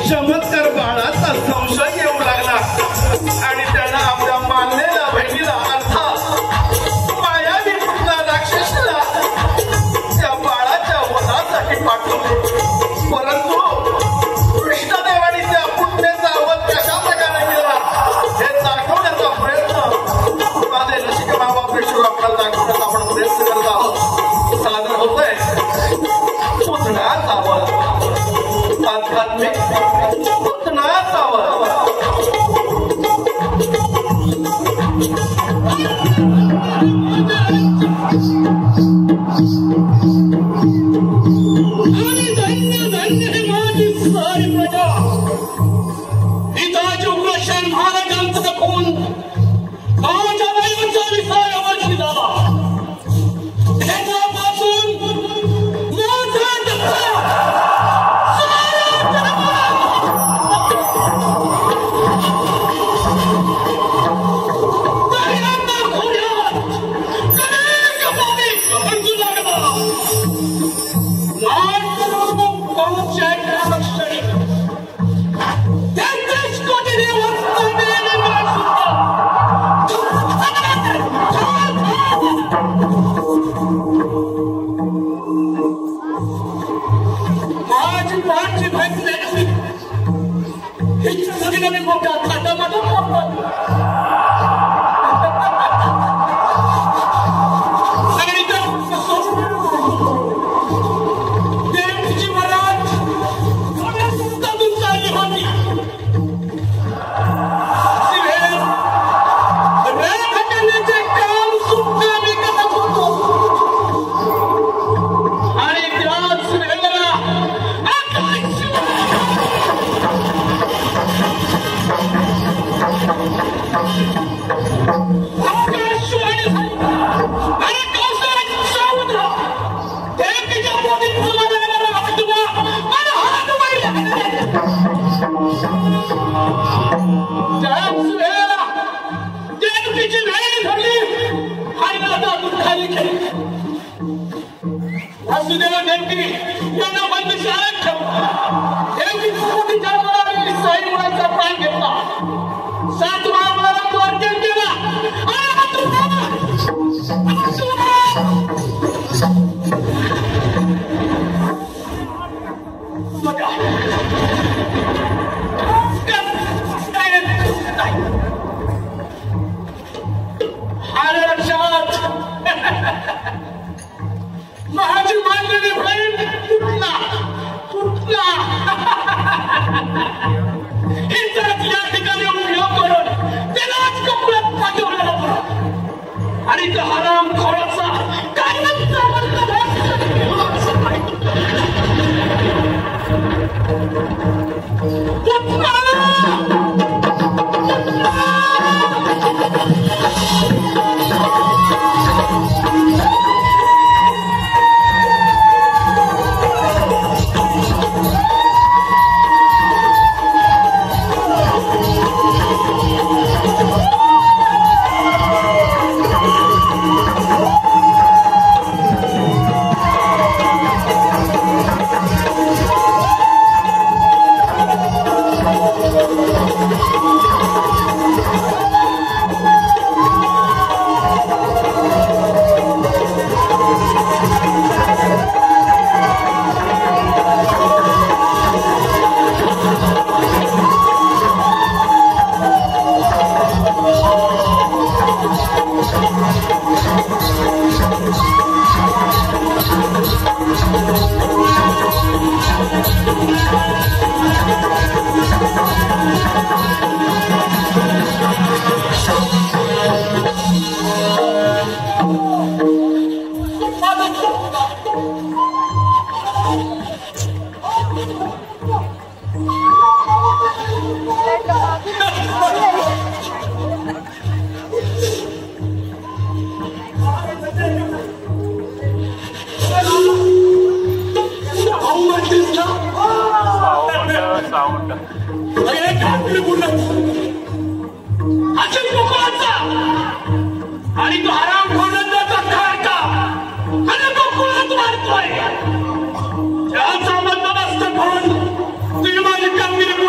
चमत्कार बाळाचा संशय येऊ लागला आणि त्यानं आपल्या मानलेल्या बहिणीला अर्थात मायावी पुतळा राक्षसाला त्या बाळाच्या वधासाठी पाठवले. परंतु कृष्णदेवाने त्या पुतळेचा वध कशा प्रकारे केला हे दाखवण्याचा प्रयत्न माझे ऋषिक महाबळेश्वर आपल्याला दाखवण्याचा आपण प्रयत्न करत आहोत. सादर होतोय पुतळ्याचा वध, आध्यात्मिक पुतळ्याचा वध. आणि तो हराम खोडाचा खायचा आणि तो कुणाच मारतोय त्याचा बंदोबस्त करून तुम्ही माझी कामगिरी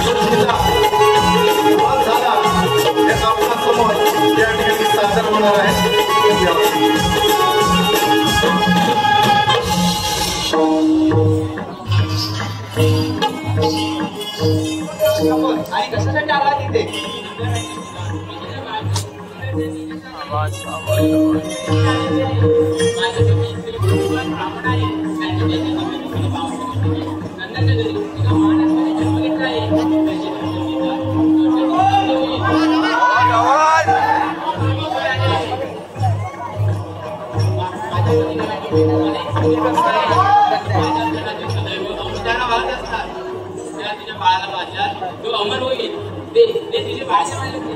गोष्टीचा भाग झाला हे आपल्यासमोर या ठिकाणी सादर होणार आहे. आणि कशासाठी आला तिथे? तो अमर होईल ते तुझे बाळाच्या मालक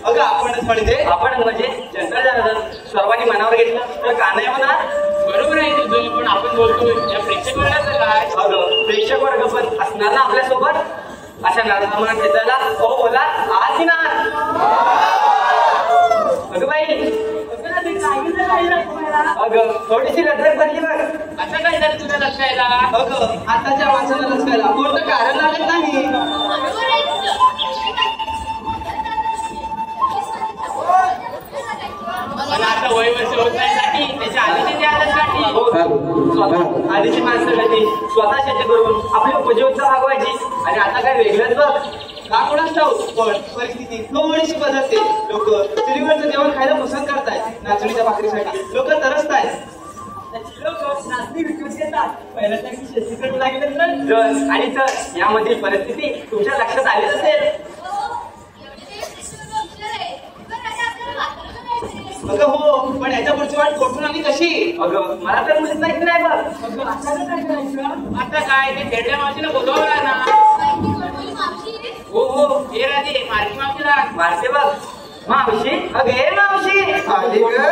अगं आपणच म्हणजे जनरल जनार्दन सर्वांनी मनावर घेतलं तर का नाही म्हणा. बरोबर आहे तुझं, पण आपण बोलतोय या प्रेक्षक वर्गाचं काय. अगं प्रेक्षक वर्ग पण असणार ना आपल्यासोबत. अशा नाराज मनात घेतायला हो बोला आज ना. अगं बाई अगं थोडीशी लढत भरली बघ. असं काय झालं तुझ्या लक्षायला. अगं आताच्या माणसाला लक्षायला कोणतं कारण लागत नाही. पण आता वय वर्ष होत नाही त्याच्या आधीची ते आल्यासाठी. आधीची माणसं कधी स्वतः शेती करून आपली उपजीविका भागवायची आणि आता काय वेगळंच बघ. का कोणाच ठाऊ पण परिस्थिती थोडीशी बदलते. लोक चुलीवरचं जेवण खायला पसंत करतायत. नाचणीच्या भाकरीसाठी लोक तरसतायत. नाचणी विकत घेतात. पहिल्यासाठी शेतीकडे लागले आणि तर यामधील परिस्थिती तुमच्या लक्षात आलीच असेल. अगं हो, पण याच्या पुढची वाट कोठून आली कशी. अगं मला तर मुलीच माहिती नाही बघ. आता काय ते खेड्या मावशीला बोलवलं ना. हो हो हे राहते मारकी मावशीला. मारते बघ मावशी. अगं हे मावशी आली ग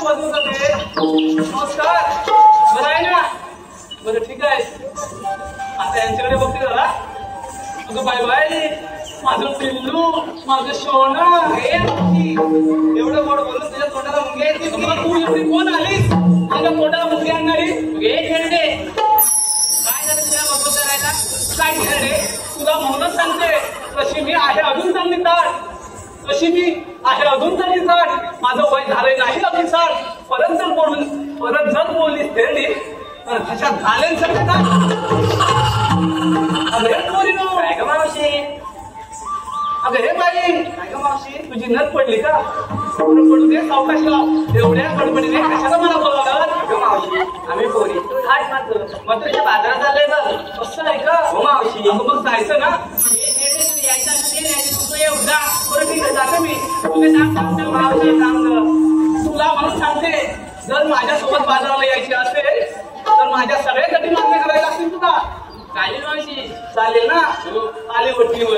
वाजवत होते. नमस्कार. बरं आहे ना? बरं ठीक आहे. आता यांच्याकडे बघते जरा. अगं बाय बाय, माझं पिल्लू, माझं सोनं. एवढं गोड बोलून तुझ्या तोंडाला मुंगी आहे. तू एवढी कोण आलीस तुझ्या तोंडाला मुंगी आणणारी? खेळडे काय झालं तुला बघतो करायला? काय खेळडे? तुला म्हणूनच सांगते, तशी मी आहे अजून चांगली ताट. तशी मी आहे अजून चांगली ताट. माझं वय झालंय नाही अजून साठ. परत जर बोललीस खेळडी तर कशात घालेन सगळं. अगं हे पोरीनो, काय ग मावशी? अगं हे बाई, काय ग मावशी? तुझी नथ पडली का? पडू दे, सावकाश लाव. एवढ्या गडबडीने कशाला मला बोलावलं? ग मावशी, आम्ही पोरी तू घाट मारतो. मग तुझ्या बाजारात आलंय बघ. असं आहे का? हो मावशी. मग जायचं ना? बरं ठीक आहे, जाते मी. तुला म्हणून सांगते, जर माझ्यासोबत बाजाराला यायची असेल तर माझ्या सगळ्यासाठी मागणी करायला असतील तुला. चालेल मावशी. चालेल ना? आले वटणीवर.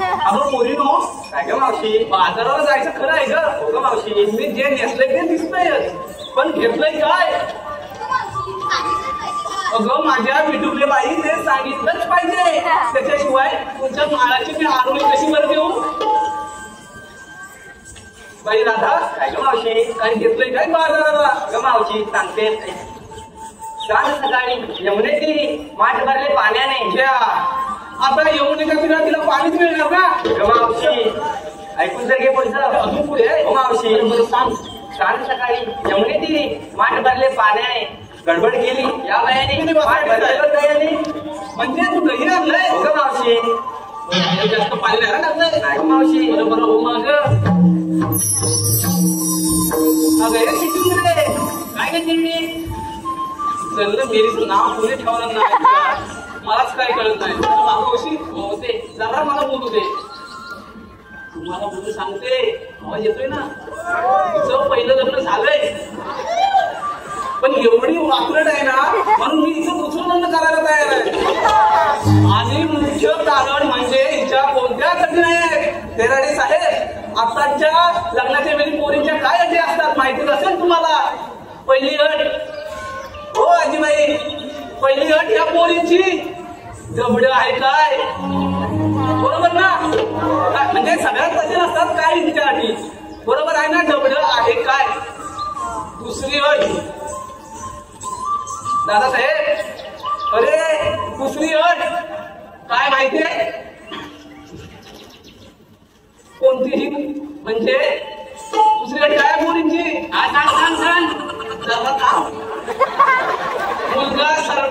अगं पोरीनो, काय ग मावशी? बाजाराला जायचं खरं आहे ग. हो ग मावशी. मी जे नेसलंय ते दिसतंय, पण घेतलंय काय? अगं माझ्या बिटुकले बाई, ते सांगितलंच पाहिजे. त्याच्याशिवाय तुमच्या माळाची मी आरोळी कशी बरं देऊ? बाई राधा, काय ग मावशी? काय घेतलंय काय बाजाराला? ग मावशी सांगते. काल सकाळी यमुने ती माठ भरले पाण्याने. घ्या आता यमुनेच्या तिला तिला पाणीच मिळणार ना? ग मावशी ऐकून तर घे पुढचं. अजून पुढे आहे. हो मावशी. बरं सांग. काल सकाळी यमुने ती माठ भरले पाण्याने गडबड केली. या वयाने म्हणजे तू दही आणलंय? हो ग मावशी. जास्त पाणी नाही टाकलंय? नाही मावशी. बरोबर. हो माझ अगं हे शिकून रे. काय का चिमणी? चल मेरीचं नाव पुढे ठेवलं नाही. मलाच काय कळत नाही. मागोशी होते जरा मला बोलू दे. तुम्हाला बोलू सांगते. आवाज येतोय ना? तिचं पहिलं लग्न झालंय, पण एवढी वाकरट आहे ना म्हणून मी हिचं दुसरं लग्न करायला तयार आहे. आणि मुख्य कारण म्हणजे हिच्या कोणत्या अटी नाही. तेराडे साहेब, आताच्या लग्नाच्या वेळी पोरींच्या काय अटी असतात माहितीच असेल तुम्हाला. पहिली अट, हो आजीबाई, पहिली अट या पोरींची जबड आहे काय? बरोबर ना? म्हणजे सगळ्यात कसे असतात काय तिच्या अटी? बरोबर आहे ना? जबड आहे काय? दुसरी अट दादासाहेब, अरे दुसरी अट काय माहितीये? कोणतीही म्हणजे दुसरी अट काय पोरींची?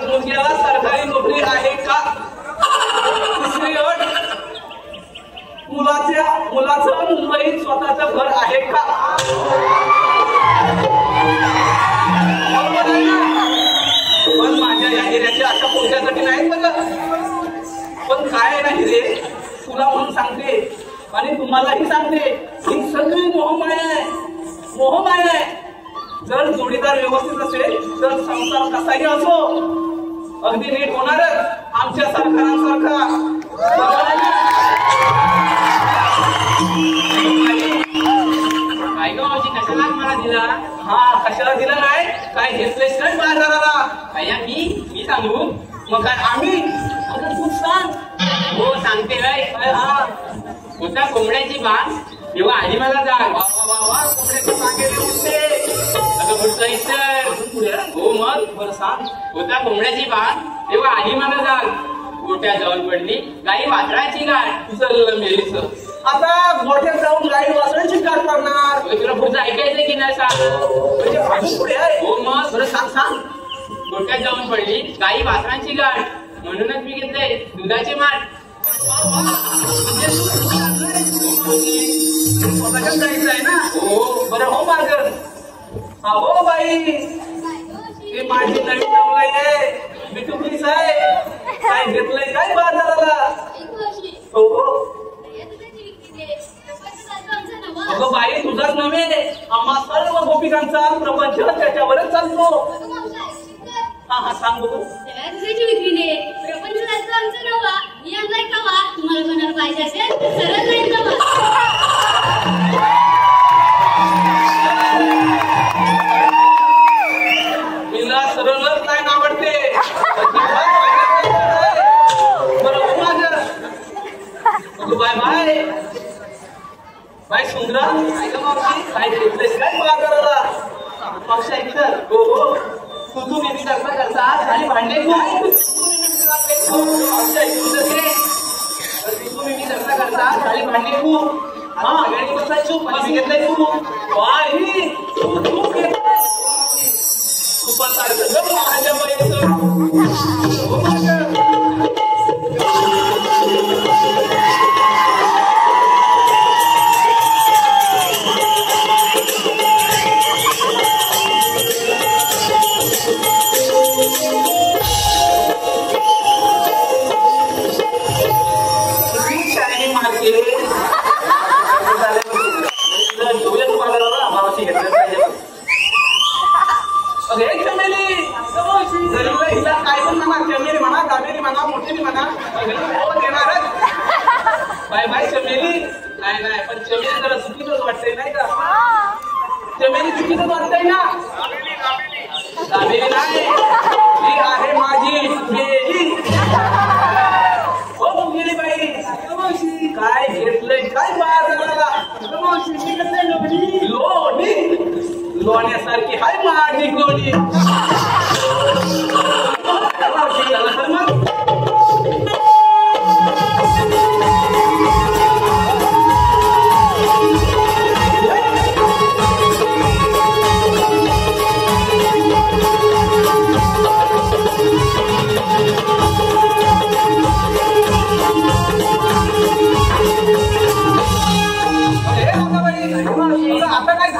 मुलग्याला सरकारी नोकरी आहे का? तिसरी अट, मुलाचं मुंबईत स्वतःचं घर आहे का? पण माझ्या या एरियाच्या अशा कोणत्यासाठी नाहीत बघा. पण काय नाही रे, तुला म्हणून सांगते आणि तुम्हालाही सांगते, ही सगळी मोहमाया आहे. मोहमाया आहे. जर जोडीदार व्यवस्थित असेल तर संसार कसाही असो अगदी नीट होणारच. आमच्या सरकारांसारखा. काय ग मावशी, कशाला मला दिला? हा, कशाला दिला नाही? काय घेतलेस काय बाजाराला? काय मी सांगू? मग काय आम्ही? अगं तू सांग. हो सांगते काय. हा, होता कोंबड्याची बाण तेव्हा आधी मला जाग. कोंबड्याचे सांगेल उठते. अगं पुढचं इतर. हो मग बरं सांग. होता कोंबड्याची बाण तेव्हा आधी मला जाग. गोट्या जाऊन पडली गाई वासराची गाठ. तुझं मेरीच. आता गोठ्यात जाऊन गाई वासरांची गाठ पडणार. तुला पुढचं ऐकायचं की नाही सांग. म्हणजे अजून पुढे आहे. हो मग बरं सांग सांग. गोट्यात जाऊन पडली गाई वासरांची गाठ, म्हणूनच मी घेतलंय दुधाचे माठ. स्वतःच्याच गाईचं आहे ना? हो. बरं हो मार्ग. हो बाई, ही माझी नवीन नवलाई आहे. बिटुकलीच आहे. काय घेतलंय काय बाजाराला? हो हो. अगं बाई, तुझाच नव्हे, आम्हा सर्व गोपिकांचा प्रपंच त्याच्यावरच चालतो. हा हा सांग बघू. विक्रीने प्रपंच चालतो आमचं नवा. मी आणलाय खावा. तुम्हाला कोणाला पाहिजे असेल सरळ जाईल जावा. काय घेतलंयस काय बाजाराला? मावशी ऐक तर. हो हो. तू नेहमी करता करता आणि भांडे मी करता करता खाली भांडे खूप सगळ्यांनी बसायचो पैसे घेतलाय तू काही तू घेतलाय खूपच माझ्या बाय बाय चमेली. नाही नाही पण चमेली जरा चुकीचंच वाटतंय नाही का? चमेली चुकीचंच वाटतंय ना? दाबेली नाही ही आहे माझी मेली. हो गेली बाई काय घेतलंय काय बाजाराला? लोणी लोण्यासारखी हाय माझी गोडी. चला तर मग आता काय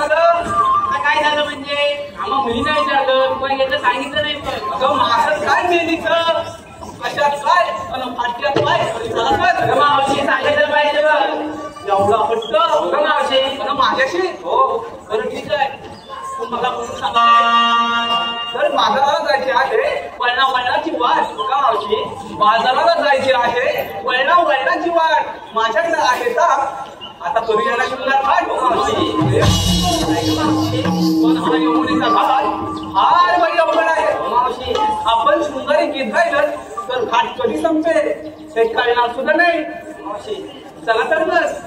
झालं म्हणजे आम्हा मुलींना विचारलं पण घेतलं सांगितलं नाही. पण माझं काय मेलीचं कशात काय फाटक्यात काय मावशी सांगितलं पाहिजे एवढा पटतं का मावशी? माझ्याशी हो बरं ठीक आहे. मला म्हणून सांगा तर बाजाराला जायचे आहे वळणाची वाट का मावशी? बाजाराला जायची आहे वळणाची वाट माझ्याकडे आहे का? आता करूया शिल्लक काय पण हा यमुनेचा घाट फार बाई अवघड आहे मावशी. आपण सुंदरी गीत गायलं तर घाट कधी संपेल ते कळणार सुद्धा नाही मावशी. चला तर बस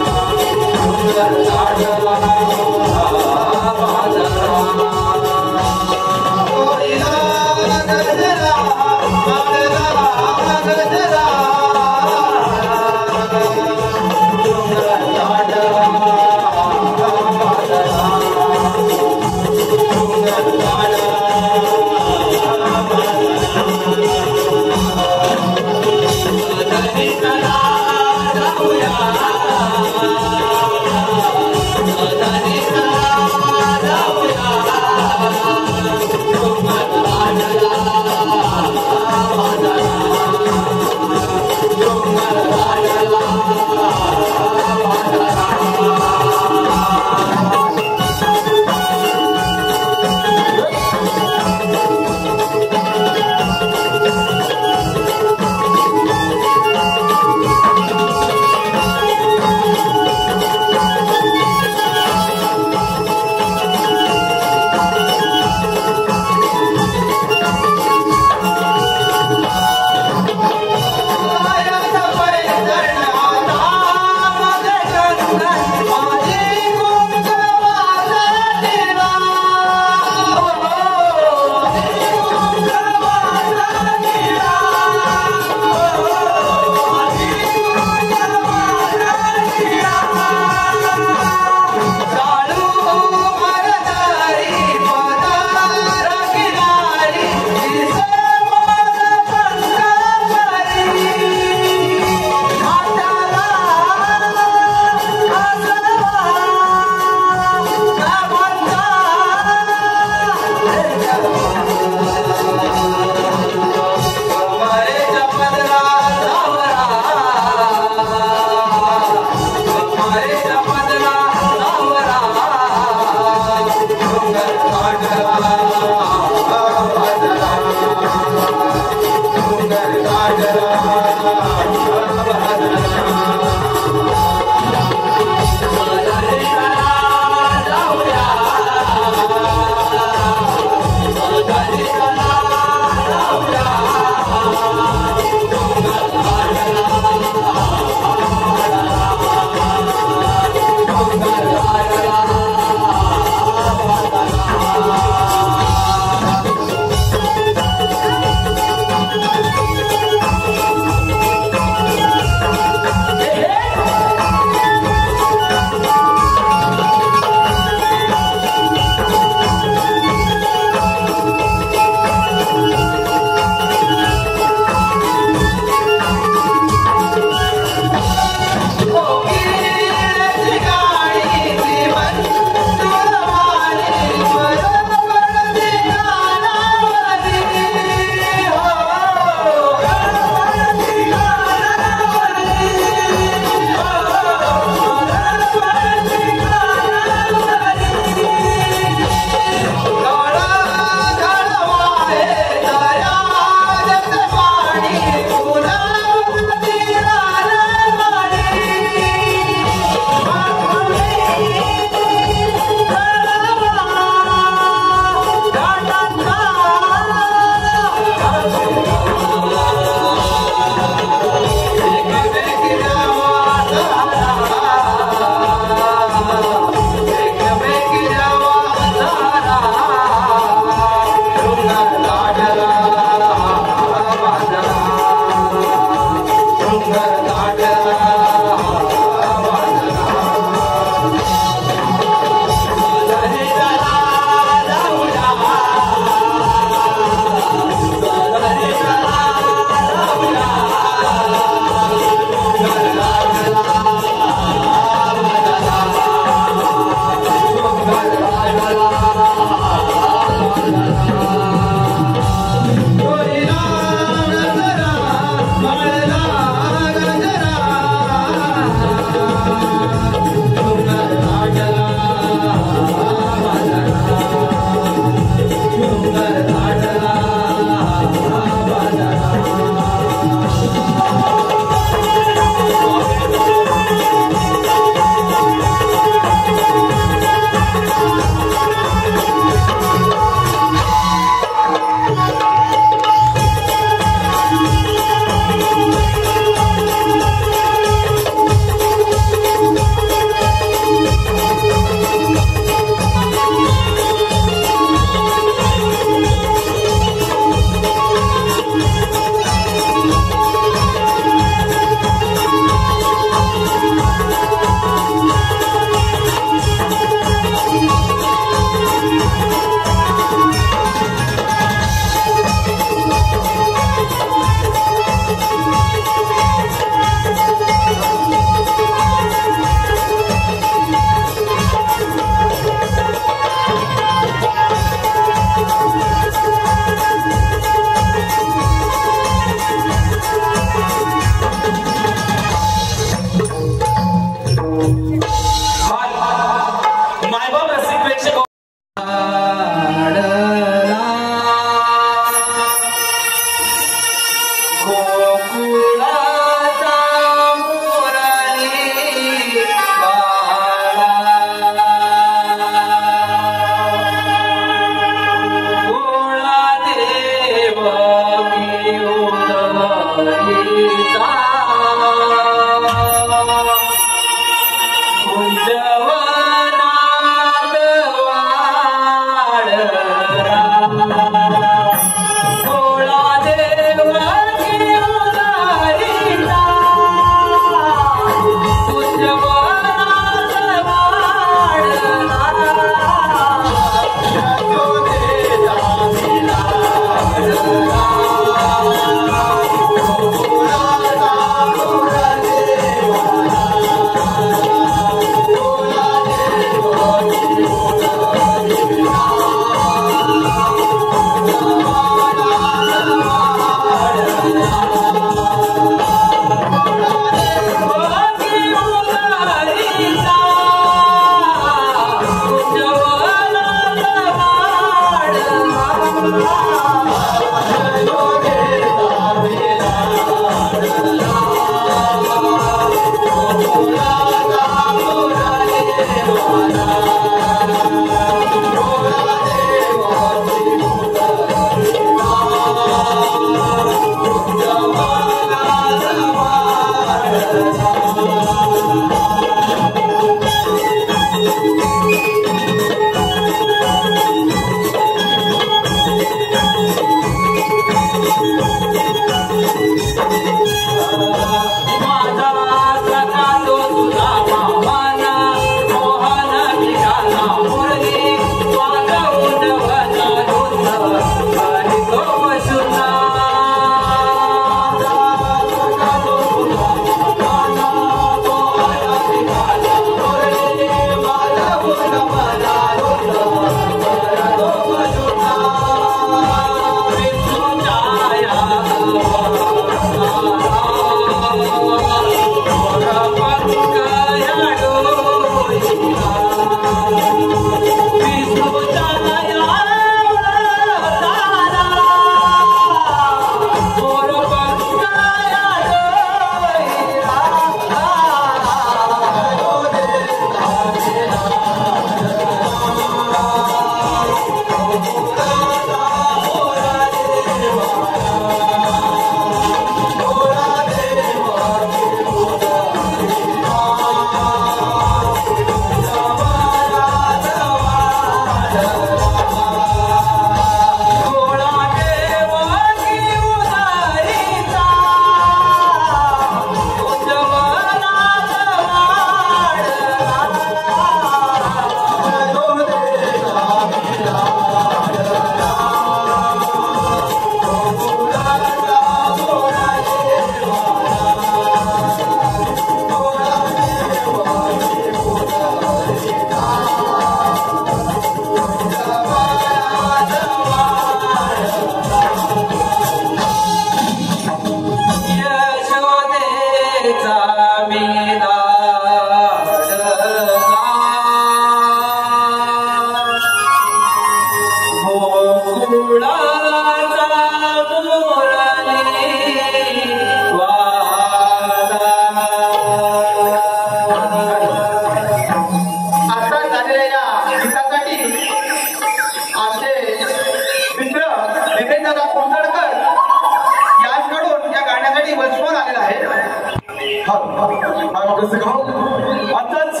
आताच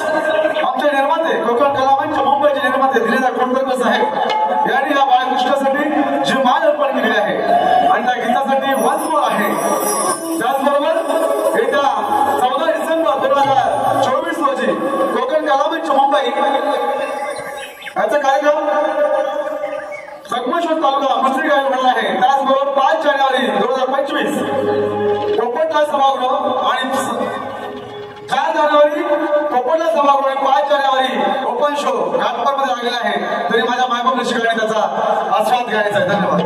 आमचे निर्माते कोकण कलामंच मुंबईचे निर्माते दिनेश कोंडकर साहेब यांनी या बाळकृष्णासाठी जी मान अर्पण केली आहे आणि त्या गीतासाठी वंच आहे. त्याचबरोबर येत्या 14 डिसेंबर 2024 रोजी कोकण कलामंच मुंबई याचा कार्यक्रम संगमेश्वर तालुका मुस्लिम गावी आहे. त्याचबरोबर 5 जानेवारी 2025 कोकणला सभागृह आणि 4 जानेवारी कोकणला सभागृह आणि 5 जानेवारी ओपन शो घाटपारमध्ये लागलेला आहे. तरी माझ्या मायबाप शिकायने त्याचा आस्वाद घ्यायचा आहे. धन्यवाद.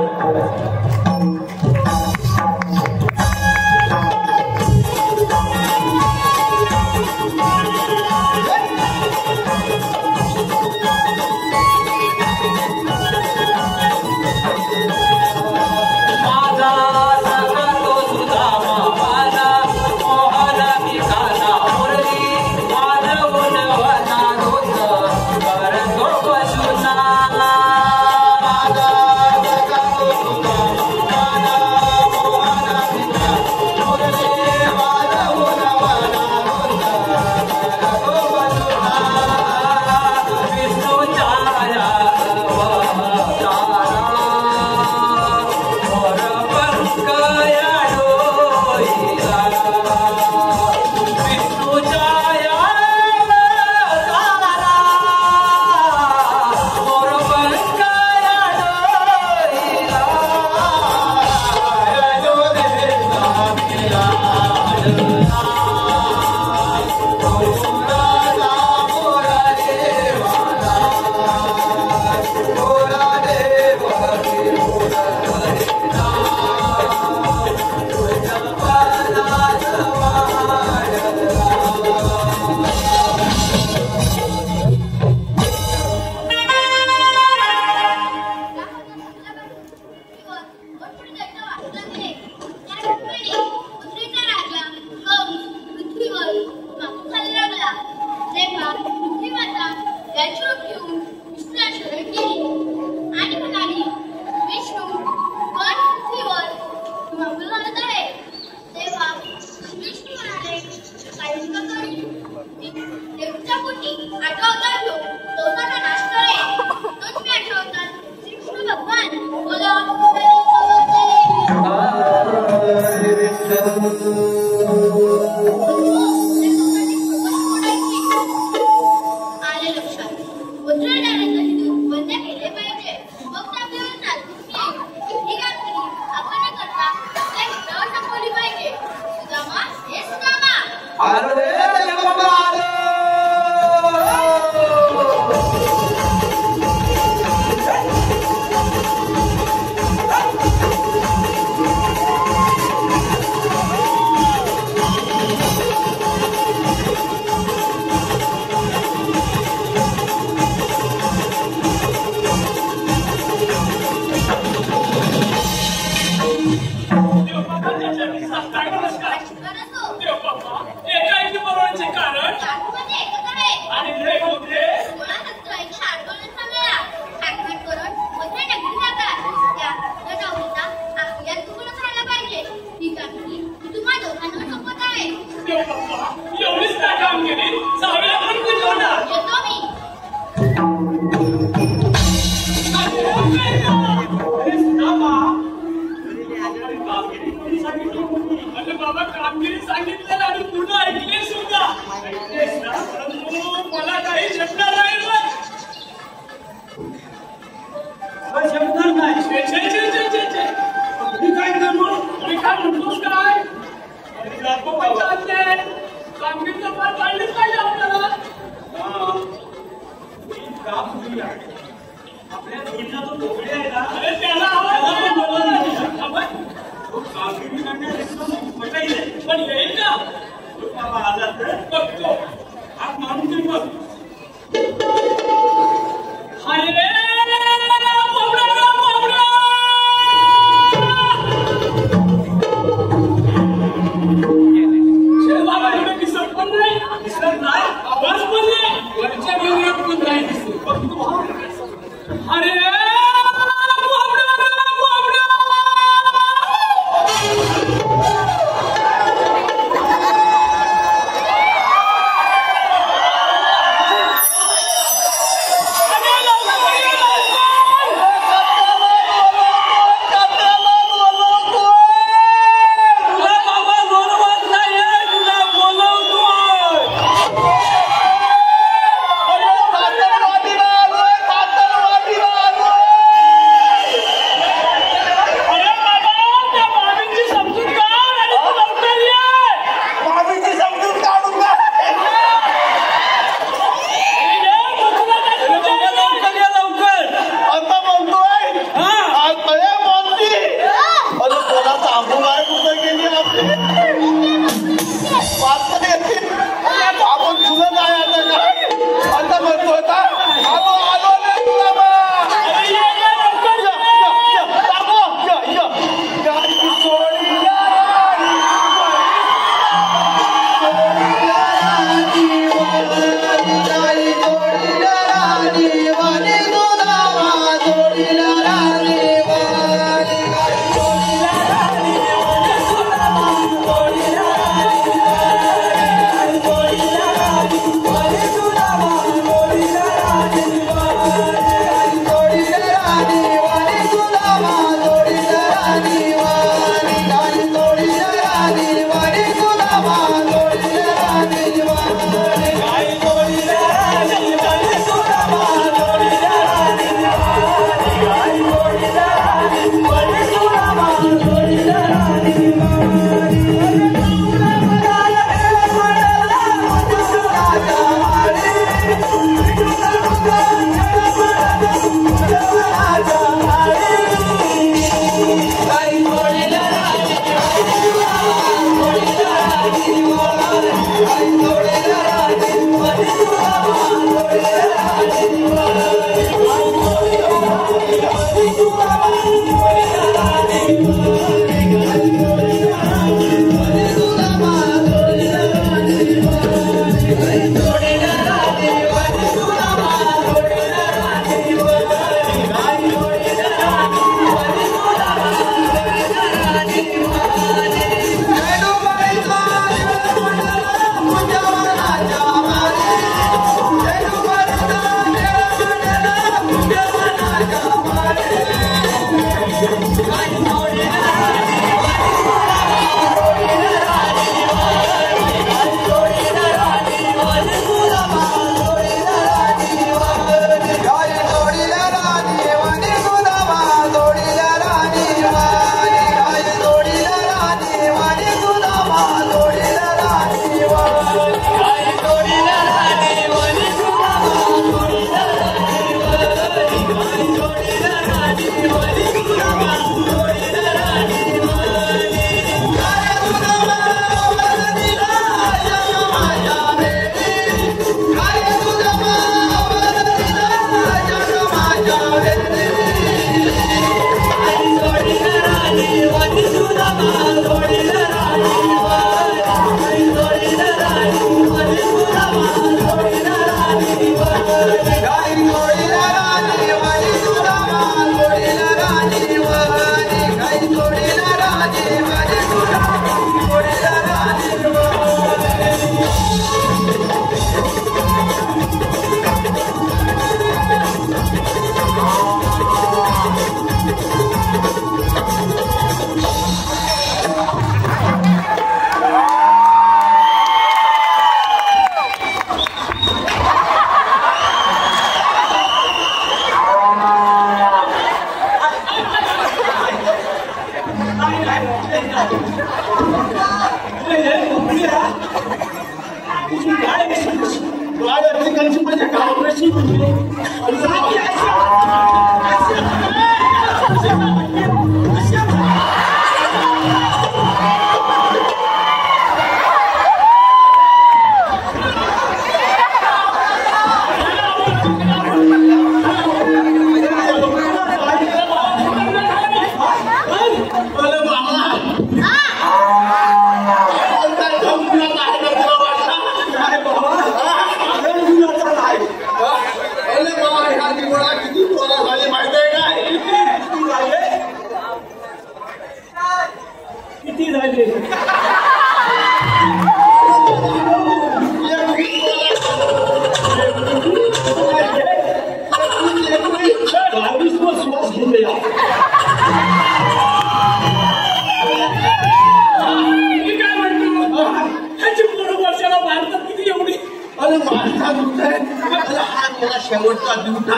शेवटचा दिवसा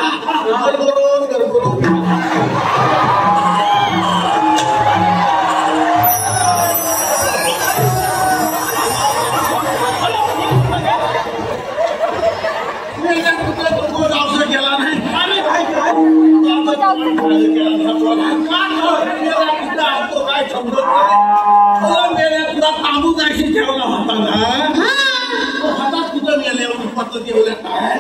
गेला नाही काय समजत तुला तांबू जायची ठेवला होता ना हातात कुठं गेल्यावर पद्धती एवढ्या काय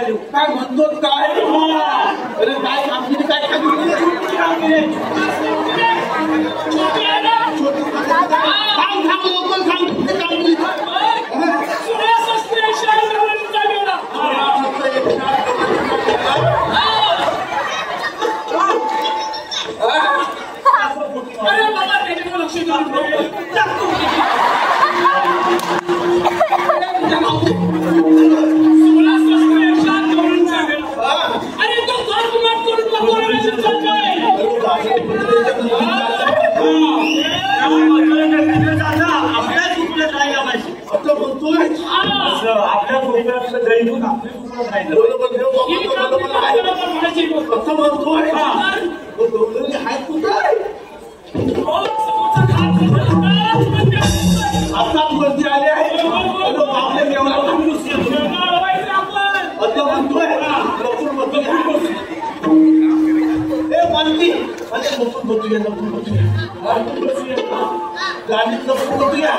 पाहिजे. काय म्हणतो काय अरे काय कामगिरी काय कामगिरी सांग लोकल सांग कामगिरी अरे बाबा त्याच्याकडे लक्ष अरे तो आपल्याच कुठे राहिला पाहिजे असं म्हणतोय आपल्या कुटुंबातलं दैनिक आपल्या असं म्हणतोय आहेत कुठे आताच वरती आले आहे आपल्या देवाला असं म्हणतोय लपून बसून मानती माझ्या लपून बसूया गाडीत लपून बसूया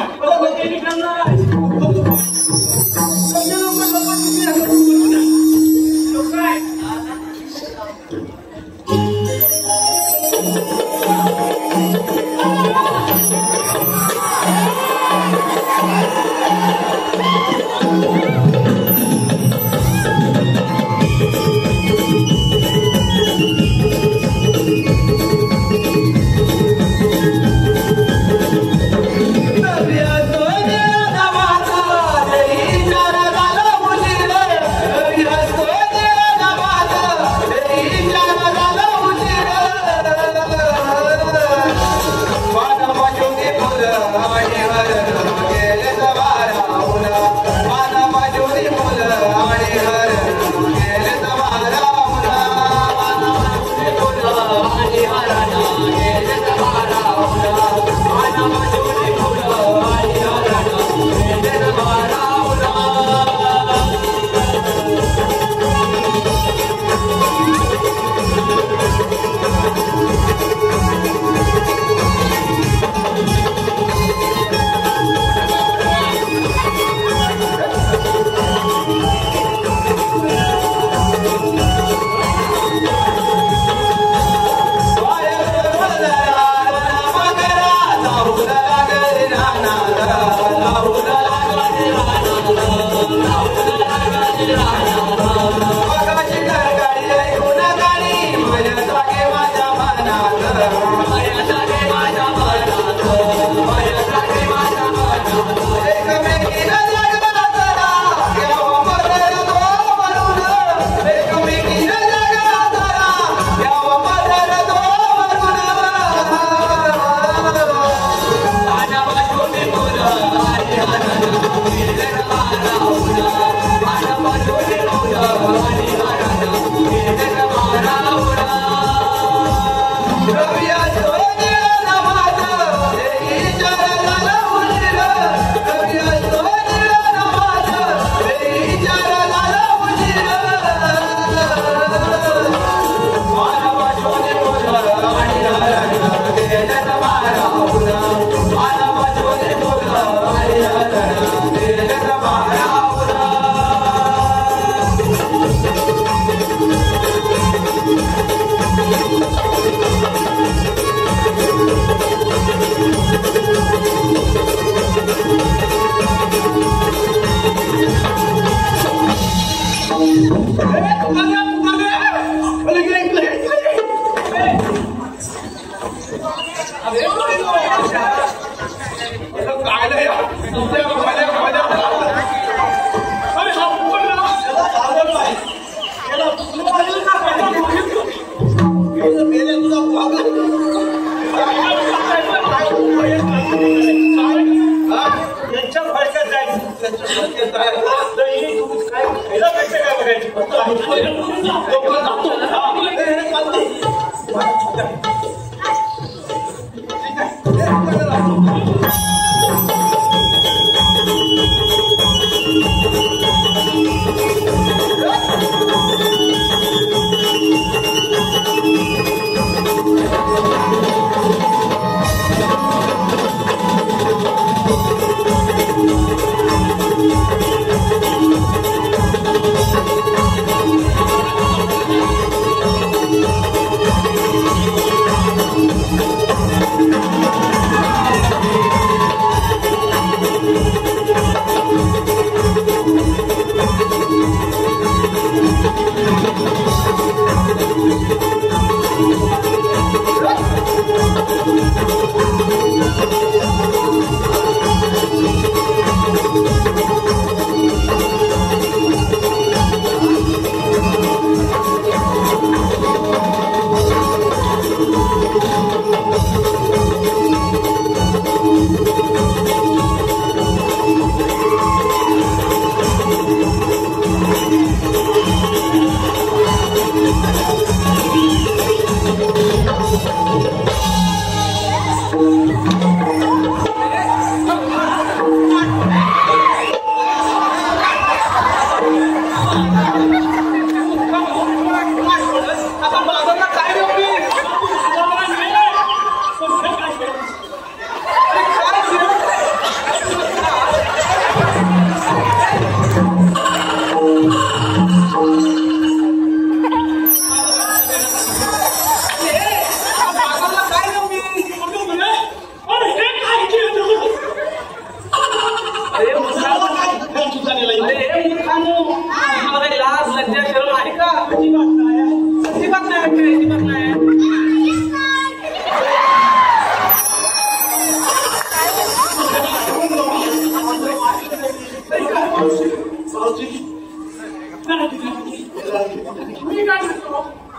लज्जा शरम आहे का? अजिबात नाही.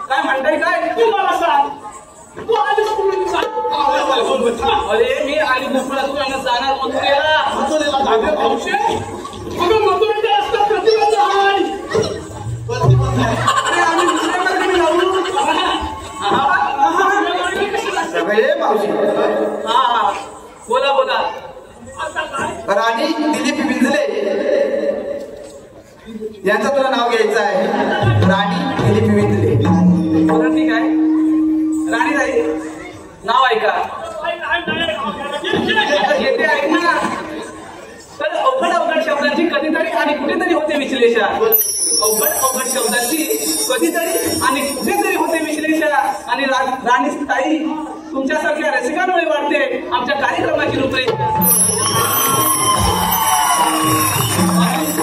काय म्हणताय काय? तू मला सांग, तू आलीस कुठून सांग? अरे मी आली मुंबईतून आणि जाणार मथुरेला. मथुरेला असतात प्रतिबंध आहे. अरे आम्ही दुसऱ्याकडे जाऊ. मावशी हा बोला. राणी दिलीप विंझले यांचं तुला नाव घ्यायचं आहे. राणी दिलीप विंझले. बरं ठीक आहे. राणीताई नाव ऐका. येते ऐक ना. तर अवघड शब्दांची कधीतरी आणि कुठेतरी होते विश्लेषण. अवघड शब्दांची कधीतरी आणि कुठेतरी होते विश्लेषण. आणि राणीताई तुमच्यासारख्या रसिकांमुळे वाटते आमच्या कार्यक्रमाची रूपरेषा.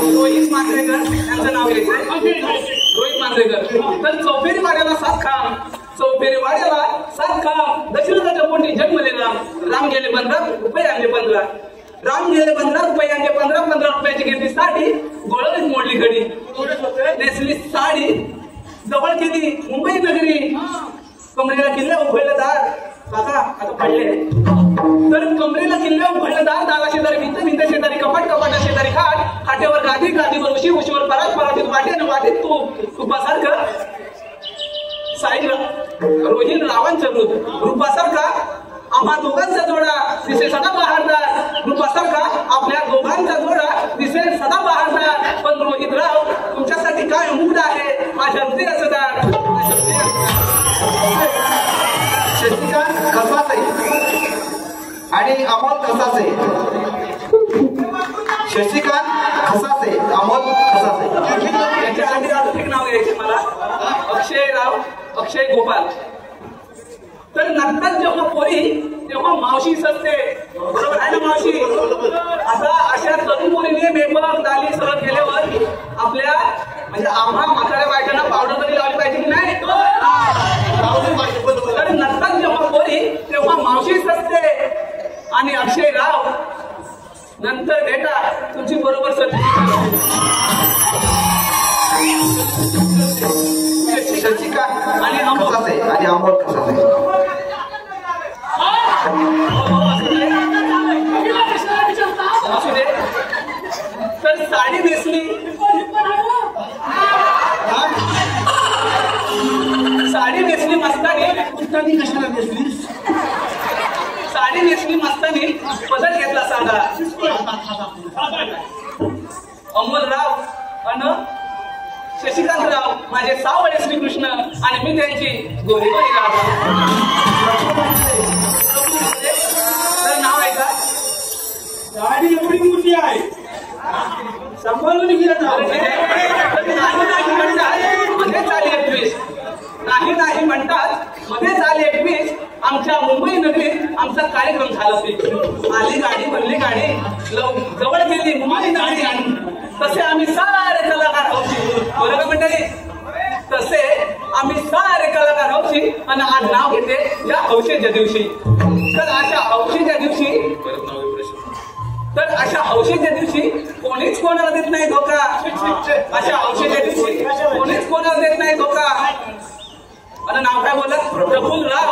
रोहित मांजरेकर यांचं नाव घ्यायचंय. रोहित मांजरेकर. तर चौफेरी वाड्याला 7 खांब. चौफेरी वाड्याला 7 खांब. दशरथाच्या पोटी जन्मलेला. राम गेले 15 रुपये आणले 15. राम गेले 15 रुपये आणले 15 रुपयाची घेतली साडी. गोळवीत मोडली घडी. नेसली साडी. जवळ केली मुंबई नगरी. कमरेला किल्ल्या उघडलं दार. काका आता पडले. तर कमरेला किल्ल्या उघडलं दार. दारा शेजारी भिंत शेजारी कपाट शेजारी खाट. खाट्यावर गादीवर उशीवर परातीत वाटेत तुपासारखं साई रोहिल रावांचं रूपासारखा आम्हा दोघांचा जोडा दिसे सदा बहारदार. रूपासारखा आपल्या दोघांचा जोडा दिसे सदा बहारदार. पण रोहितराव तुमच्यासाठी काय मूड आहे माझ्या हृदयाचं. शशिकांत खसासे आणि अमोल खसासे. शशिकांत खसासे, अमोल खसासे. याच्यासाठी अजून एक नाव घ्यायचे मला. अक्षय गोपाल. तर नंतर जेव्हा पोरी तेव्हा मावशी सजते. बरोबर आहे ना मावशी? आता अशा तरुण मुलीने मेकअप दाली सगळं केल्यावर आपल्या म्हणजे आम्हा म्हाताऱ्या बायकांना पावडर तरी लावली पाहिजे की नाही? तर नंतर जेव्हा पोरी तेव्हा मावशी सजते. आणि अक्षयराव नंतर बेटा तुमची बरोबर शशिकांत आणि खसासे आणि अमोल खसासे. असू दे. तर साडी नेसली. साडी नेसली मस्तानी. कशाला नेसलीस? साडी नेसली मस्तानी. बदल घेतला सांगा. अमोलराव अन शशिकांतराव माझे सावळे श्रीकृष्ण आणि मी त्यांची गोरी राधा. तर नाव आहे का? गाडी एवढी मोठी आहे सांभाळून गेलं. नाही म्हणतात मध्ये झाले 21. आमच्या मुंबई नगरीत आमचा कार्यक्रम झाला. आली गाडी भरली गाडी. जवळ गेली मुंबई नगरी. तसे आम्ही सारे कलाकार होती. बरोबर मंडळी? तसे आम्ही सारे कलाकार होती. आणि आज नाव घेते या हौशेच्या दिवशी. तर अशा हौशेच्या दिवशी कोणीच कोणाला देत नाही धोका. अशा हौशेच्या दिवशी कोणीच कोणाला देत नाही धोका. आणि नाव काय बोलत? प्रफुल्लराव.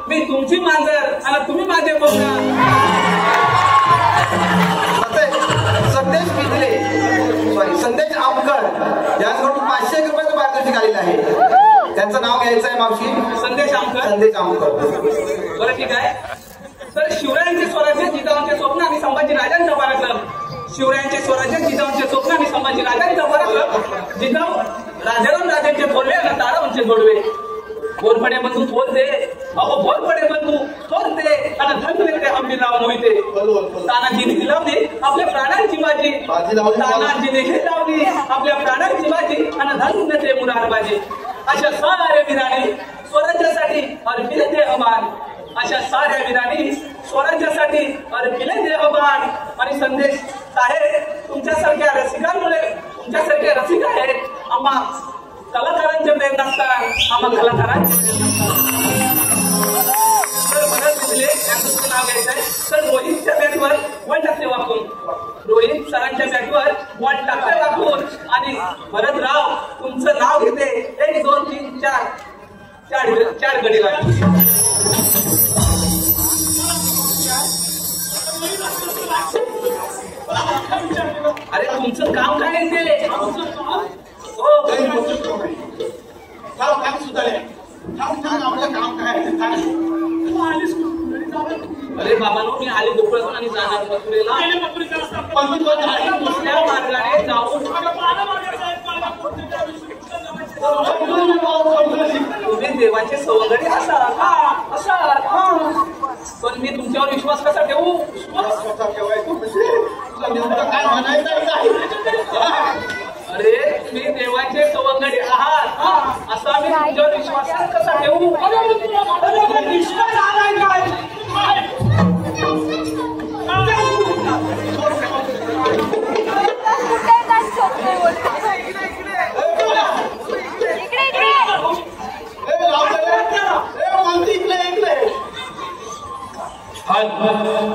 मी तुमची मांजर आणि तुम्ही माझे बोका. संदेश आमकर यांच्याकडून 500 रुपयाचं पारितोषिक आलेलं आहे. त्यांचं नाव घ्यायचं आहे मावशी. संदेश आमकर. बरं ठीक आहे. तर शिवरायांचे स्वराज्य जिजाऊंचे स्वप्न आणि संभाजीराजांचा पराक्रम. शिवरायांचे स्वराज्य जिजाऊंचे स्वप्न आणि संभाजीराजांचा पराक्रम. जिजाऊ राजाराम राजांचे थोरले आणि तारावंचे जोडवे. बोरफडे बंधू थोरते. बोरफडे बंधू थोरते आणि धनवे ते हंबीराव मोहिते. तानाजीने लावली आपल्या प्राणांची बाजी. तानाजीने हे लावली आपल्या प्राणांची बाजी आणि धन्य ते मुरारबाजी. अशा साऱ्या वीरांनी स्वराज्यासाठी अर्पिले देहबान. अशा साऱ्या वीरांनी स्वराज्यासाठी अर्पिले देहबान. आणि संदेश साहेब तुमच्यासारख्या रसिकांमुळे तुमच्यासारखे रसिक आहेत आम्हा असतात आम्हाला कलाकारांचे त्यांचं नाव घ्यायचं आहे. तर रोहितच्या बॅटवर बॉल टाकले वाकून, रोहित सरांच्या बॅटवर बॉल टाकले वाकून आणि भरतराव तुमचं नाव घेते. 1 2 3 4 गडी लागली. अरे तुमचं काम काय आहे ते? हो काम सुधारे आपलं काम काय अरे बाबा नो मी आले गोकुळातून आणि जाणार मथुरेला. दुसऱ्या मार्गाने जाऊन तुम्ही देवाचे सवंगडी असाल. पण मी तुमच्यावर विश्वास कसा ठेवू? काय म्हणायचं? अरे तुम्ही देवाचे सवंगडी आहात असा मी तुमच्यावर विश्वास कसा ठेवू? विश्वास आलाय काय?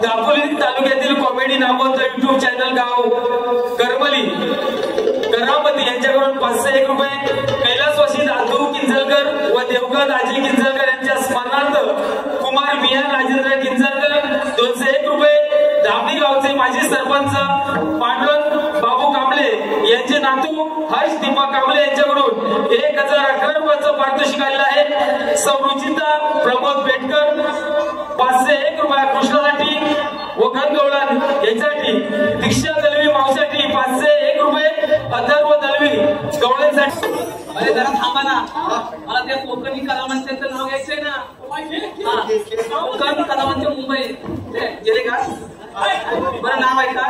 दापोली तालुक्यातील कॉमेडी नावाचं युट्यूब चॅनल गाव करमली करामती यांच्याकडून 501 रुपये, कैलासवासी दादू किंजलकर व देवगण आजी किंजलकर यांच्या स्मरणार्थ कुमार मिया राजेंद्र किंजलकर 201 रुपये, धामणी गावचे माजी सरपंच पांडुरंग बाबू कांबळे यांचे नातू हर्ष दीपक कांबळे यांच्याकडून 1011 रुपयाचं पारितोषिक आलेलं आहे. सौरुचिता प्रमोद पेटकर 501 रुपया कृष्णासाठी व घनगौडन यांच्यासाठी, दीक्षा दलवी मावसाठी 501 रुपये, अथर्व दलवी गवळ्यांसाठी. अरे जरा थांबा ना, मला त्या कोकणी कलावंतांचं नाव घ्यायचंय ना. कोकणी कलावंत मुंबई गेले का? बरं नाव आहे का?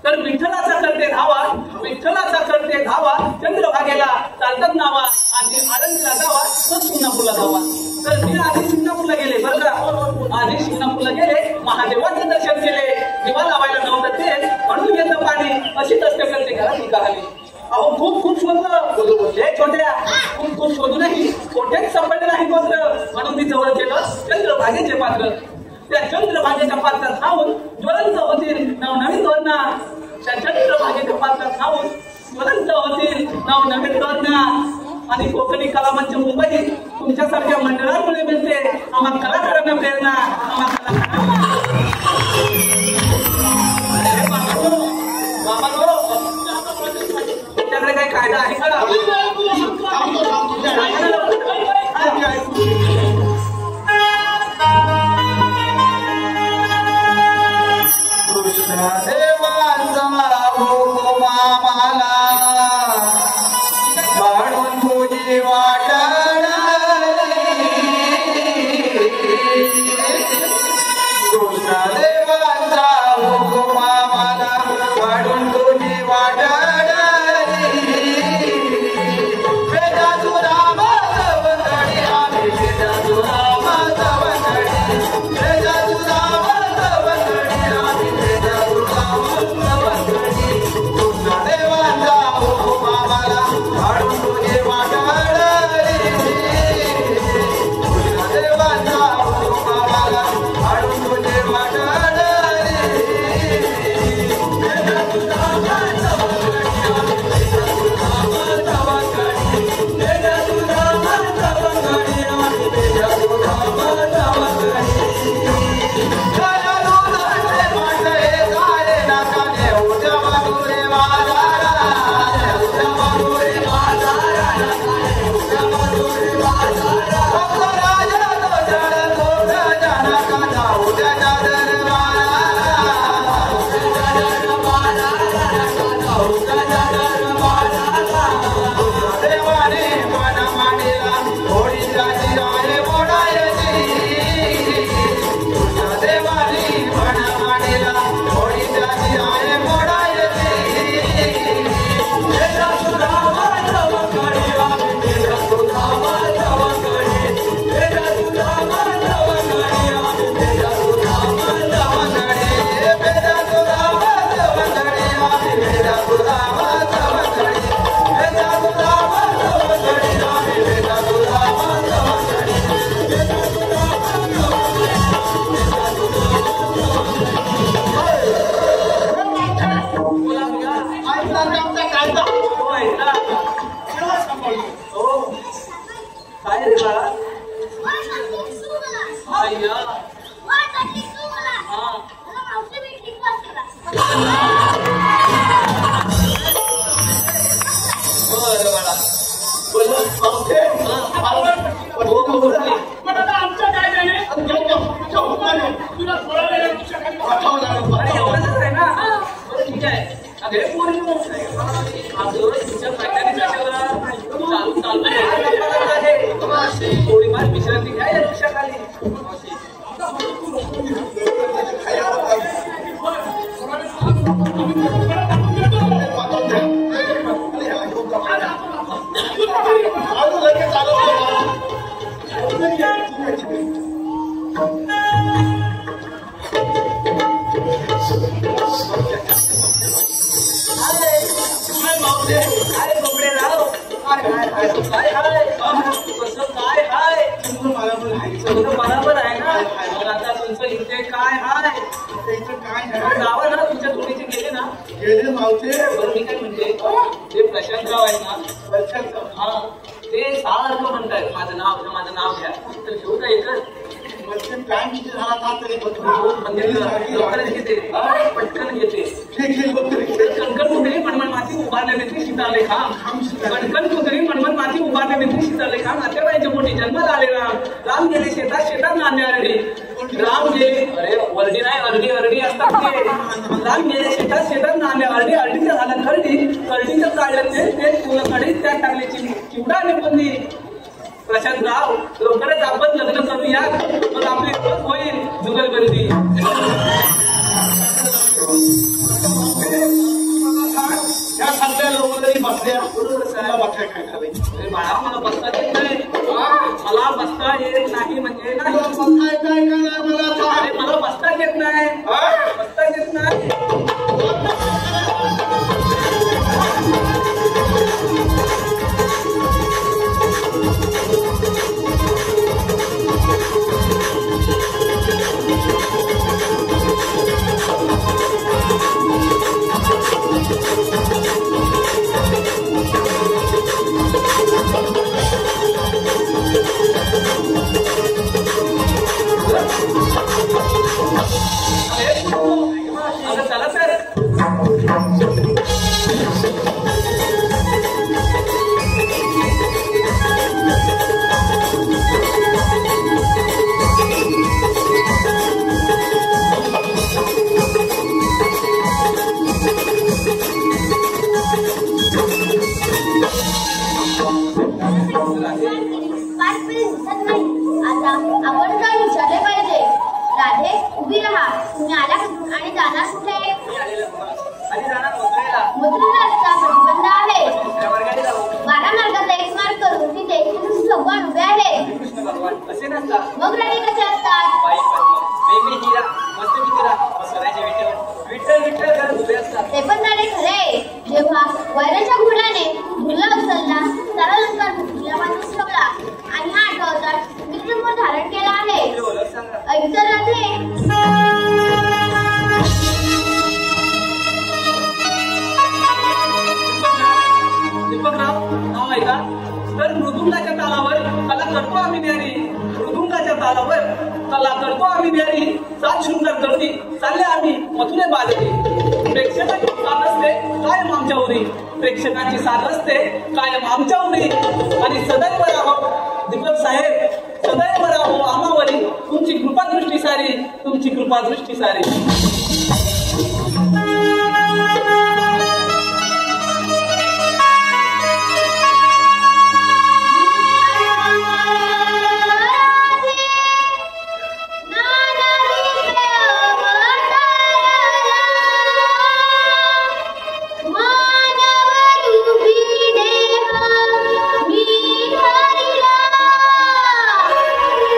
तर विठ्ठलाचा करते धावा, विठ्ठलाचा करते धावा, चंद्रभागेला चालतात नावा आणि आनंदीला जावा तर शिंगणापूरला जावा. तर मी आधी शिंगणापूरला गेले बरं का, आधी शिंगणापूरला गेले, महादेवाचं दर्शन केले, दिवा लावायला नव्हतं ते म्हणून येतं पाणी, अशी कष्ट करते घरात निघाली. अहो खूप शोधलं, छोट्या खूप शोधूनही कोठेच सापडले नाही पत्र, म्हणून मी जवळ गेलं चंद्रभागेचे पात्र. त्या चंद्रभागेच्या पात्रात खाऊन ज्वलंत होतील नवनवीन धोरणा. त्या चंद्रभागेच्या पात्रात खाऊन ज्वलंत होतील नवनवीन धोरणा. आणि कोकणी कलामंच मुंबई तुमच्यासारख्या मंडळांमुळे मिळते आम्हाला कलाकारांना प्रेरणा. तुमच्याकडे काही कायदा आहे का? देवाचा हुकुमा मला म्हणून तुझी वाटणारी पण आता आमचं काय झाले तुला थोडा वेळ एवढंच आहे ना बरं ठीक आहे अरे पोरी थोडीफार विश्रांती घ्या या रिक्षाखाली अरे बोबडे राव काय हाय कसं काय हाय सगळं बरोबर आहे ना मग आता तुमचं इथे काय हाय गावा ना तुमच्या थोडीचे गेले ना बरं मी काय म्हणते ते प्रशांतराव आहे ना हा ते सारखं म्हणतायत माझं नाव घ्या तर घेऊ का एकच पटकन घेते कणकण कुंडली मनमन माती उभारण्यासाठी सीताले खाम कणकण कुंडली मनमन माती उभारण्यासाठी सीताले खाम नातेवाईच्या पोटी जन्मात आलेला राम गेले शेतात नांदे आरडी राम गेले अरे वरडी नाही अरडी असतात ते राम गेले शेतात नांदे अर्डीचं झालं करडीचं काढलं ते कडीत त्यात टाकले चिवडा निपुंदी प्रशांतराव लवकरच आपण लग्न करूया मग आपली ओळख होईल जुगलबंदी या सगळ्या लोक जरी बसल्या बाळा मला बसता येत नाही मला बसता येत नाही म्हणजे नाही अरे मला बसता येत नाही अगं चला सर आता आपण काय विचारले पाहिजे राधे उभी राहा तुम्ही आला आणि जाणार कुठे मधुरीला रस्ता प्रतिबंध आहे 12 मार्गाचा एक मार्ग करून तिथे भगवान उभे आहेत मग राणी कसे असतात ते पण झाले खरे जेव्हा वैराच्या घोड्याने भुरला उचलला सारा लंकार भुरला बांधून ठेवला आणि हा अवतार विक्रम धारण केला आहे ऐकतर राधे दीपकराव नाव ऐका तर मृदुंगाच्या तालावर कला करतो आम्ही न्यारी सात सुंदर करती चालले आम्ही मथुरे बाजरी प्रेक्षकांची साथ असते कायम आमच्या उरी आणि सदैव राहो दीपक साहेब सदैव राहो आम्हावरी तुमची कृपादृष्टी सारी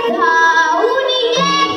धावून येतो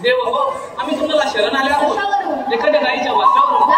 देव हो आम्ही तुम्हाला शरण आले आहोत एखाद्या गाईच्या वासावरून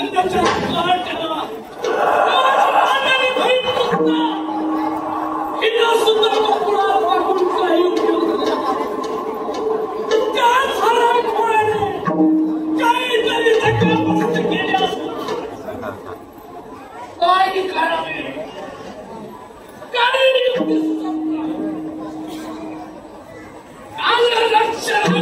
आनंदाचा काळ केला हिला सुद्धा गोकुळात वागून काही उपयोग झाला त्याच हरामखोराने काहीतरी धक्काबुक्की केली असेल काय करावे काही युक्ती सुचत नाही आलं लक्षात